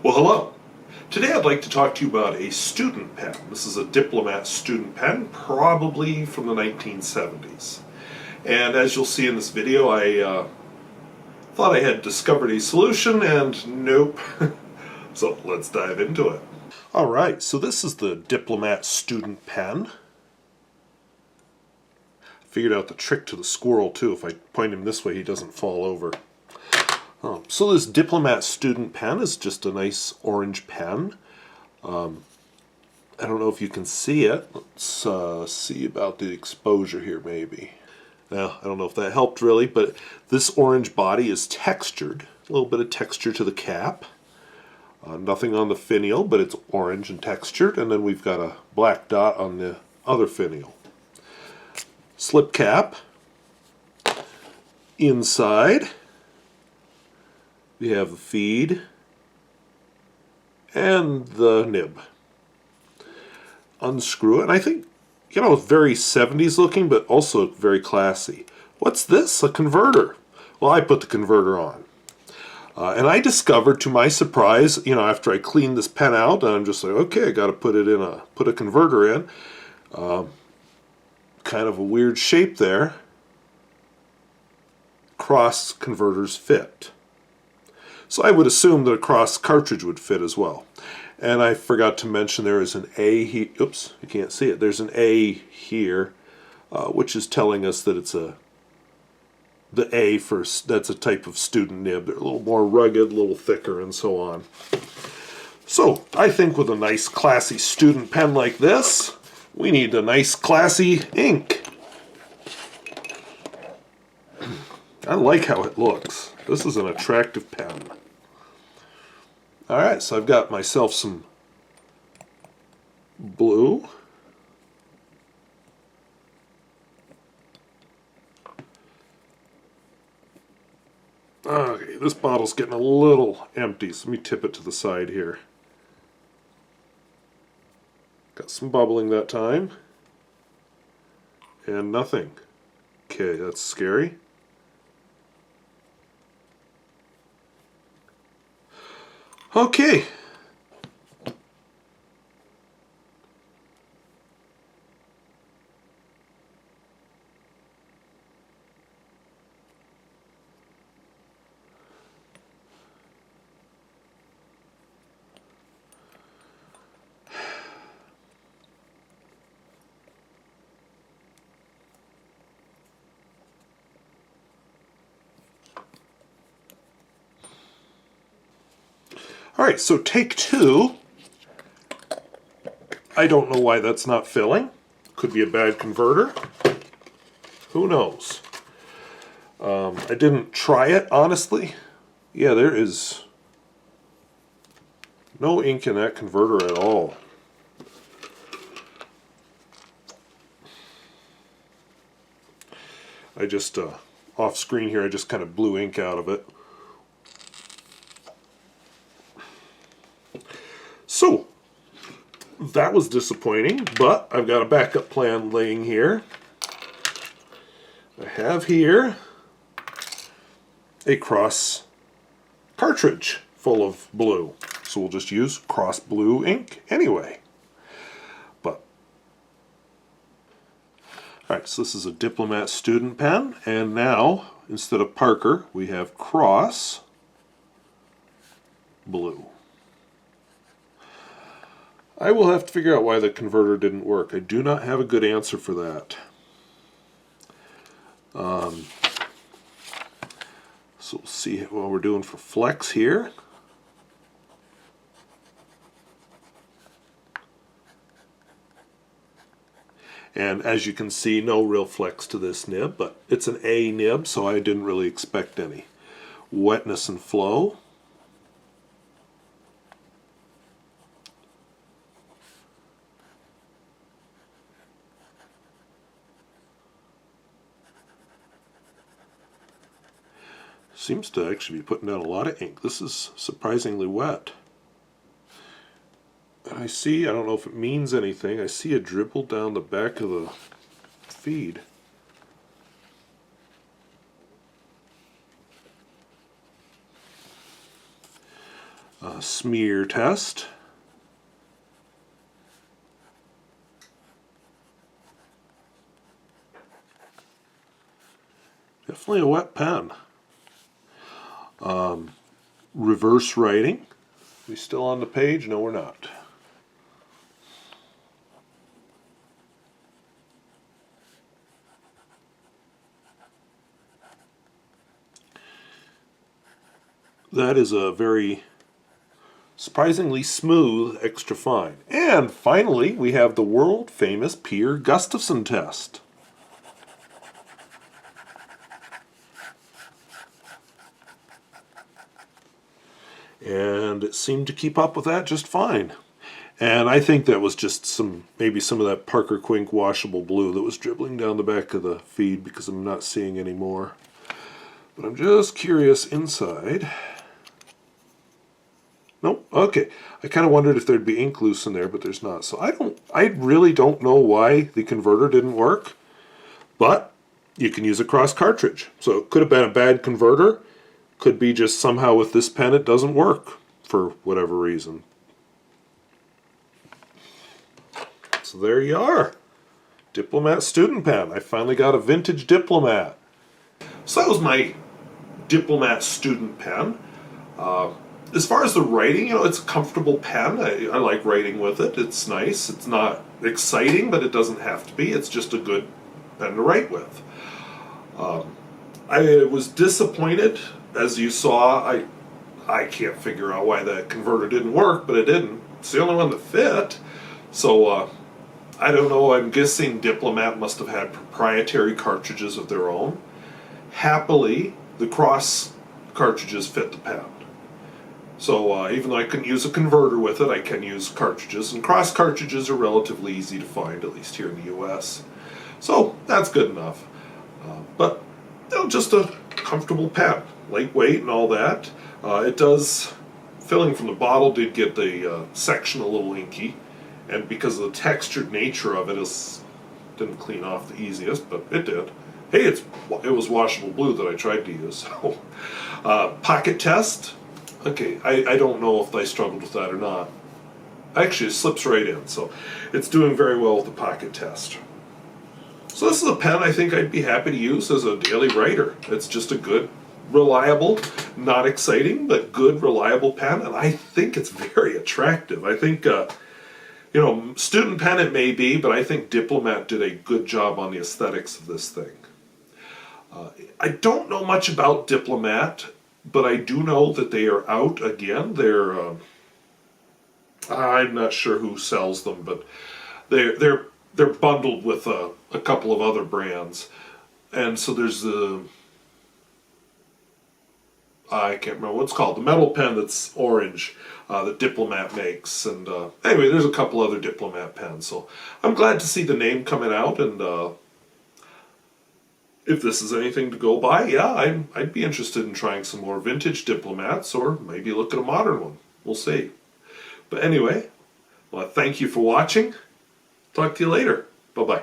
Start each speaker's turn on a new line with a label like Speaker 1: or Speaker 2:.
Speaker 1: Well, hello. Today I'd like to talk to you about a student pen. This is a Diplomat student pen, probably from the 1970s. And as you'll see in this video, I thought I had discovered a solution, and nope. So let's dive into it. Alright, so this is the Diplomat student pen. Figured out the trick to the squirrel too. If I point him this way, he doesn't fall over. So this Diplomat student pen is just a nice orange pen. I don't know if you can see it. Let's see about the exposure here maybe. Now, I don't know if that helped really, but this orange body is textured. A little bit of texture to the cap. Nothing on the finial, but it's orange and textured. And then we've got a black dot on the other finial. Slip cap. Inside we have the feed and the nib. Unscrew it, and I think, you know, it's very 70s looking, but also very classy. What's this? A converter. Well, I put the converter on. And I discovered, to my surprise, you know, after I cleaned this pen out, and I'm just like, okay, I got to put a converter in. Kind of a weird shape there. Cross converters fit. So I would assume that a cross cartridge would fit as well. And I forgot to mention there is an A here. Oops, you can't see it. There's an A here, which is telling us that it's the A for, that's a type of student nib. They're a little more rugged, a little thicker, and so on. So I think with a nice classy student pen like this, we need a nice classy ink. I like how it looks. This is an attractive pen. Alright, so I've got myself some blue. Okay, this bottle's getting a little empty, so let me tip it to the side here. Got some bubbling that time. And nothing. Okay, that's scary. Okay. Alright, so take two. I don't know why that's not filling. Could be a bad converter. Who knows? I didn't try it, honestly. Yeah, there is no ink in that converter at all. I just, off screen here, I just kind of blew ink out of it. So, that was disappointing, but I've got a backup plan laying here. I have here a cross cartridge full of blue. So we'll just use cross blue ink anyway. Alright, so this is a Diplomat student pen, and now, instead of Parker, we have cross blue. I will have to figure out why the converter didn't work. I do not have a good answer for that. So we'll see what we're doing for flex here. And as you can see, no real flex to this nib, but it's an A nib, so I didn't really expect any wetness and flow. Seems to actually be putting out a lot of ink. This is surprisingly wet. And I see, I don't know if it means anything, I see a dribble down the back of the feed. Smear test. Definitely a wet pen. Reverse writing. We still on the page? No, we're not. That is a very surprisingly smooth extra fine. And finally, we have the world famous Peer Gustafson test. And it seemed to keep up with that just fine. And I think that was just maybe some of that Parker Quink washable blue that was dribbling down the back of the feed, because I'm not seeing any more. But I'm just curious inside. Nope, okay. I kind of wondered if there'd be ink loose in there, but there's not. So I really don't know why the converter didn't work, but you can use a cross cartridge. So it could have been a bad converter. Could be just somehow with this pen it doesn't work for whatever reason. So there you are. Diplomat student pen. I finally got a vintage Diplomat. So that was my Diplomat student pen. As far as the writing, it's a comfortable pen. I like writing with it. It's nice. It's not exciting, but it doesn't have to be. It's just a good pen to write with. I was disappointed. As you saw, I can't figure out why the converter didn't work, but it didn't. It's the only one that fit. So I don't know. I'm guessing Diplomat must have had proprietary cartridges of their own. Happily, the cross cartridges fit the pen. So even though I couldn't use a converter with it, I can use cartridges. And cross cartridges are relatively easy to find, at least here in the US. So that's good enough. But just a comfortable pen. Lightweight and all that. It does, filling from the bottle did get the section a little inky. And because of the textured nature of it, didn't clean off the easiest, but it did. Hey, it was washable blue that I tried to use. Pocket test. Okay, I don't know if I struggled with that or not. Actually, it slips right in, so it's doing very well with the pocket test. So this is a pen I think I'd be happy to use as a daily writer. It's just a good, reliable, not exciting, but good, reliable pen, and I think it's very attractive. I think, student pen it may be, but I think Diplomat did a good job on the aesthetics of this thing. I don't know much about Diplomat, but I do know that they are out again. I'm not sure who sells them, but they're bundled with a couple of other brands, and so there's I can't remember what it's called, the metal pen that's orange that Diplomat makes, and anyway, there's a couple other Diplomat pens. So I'm glad to see the name coming out, and if this is anything to go by, yeah, I'd be interested in trying some more vintage Diplomats, or maybe look at a modern one. We'll see. But anyway, well, thank you for watching. Talk to you later. Bye-bye.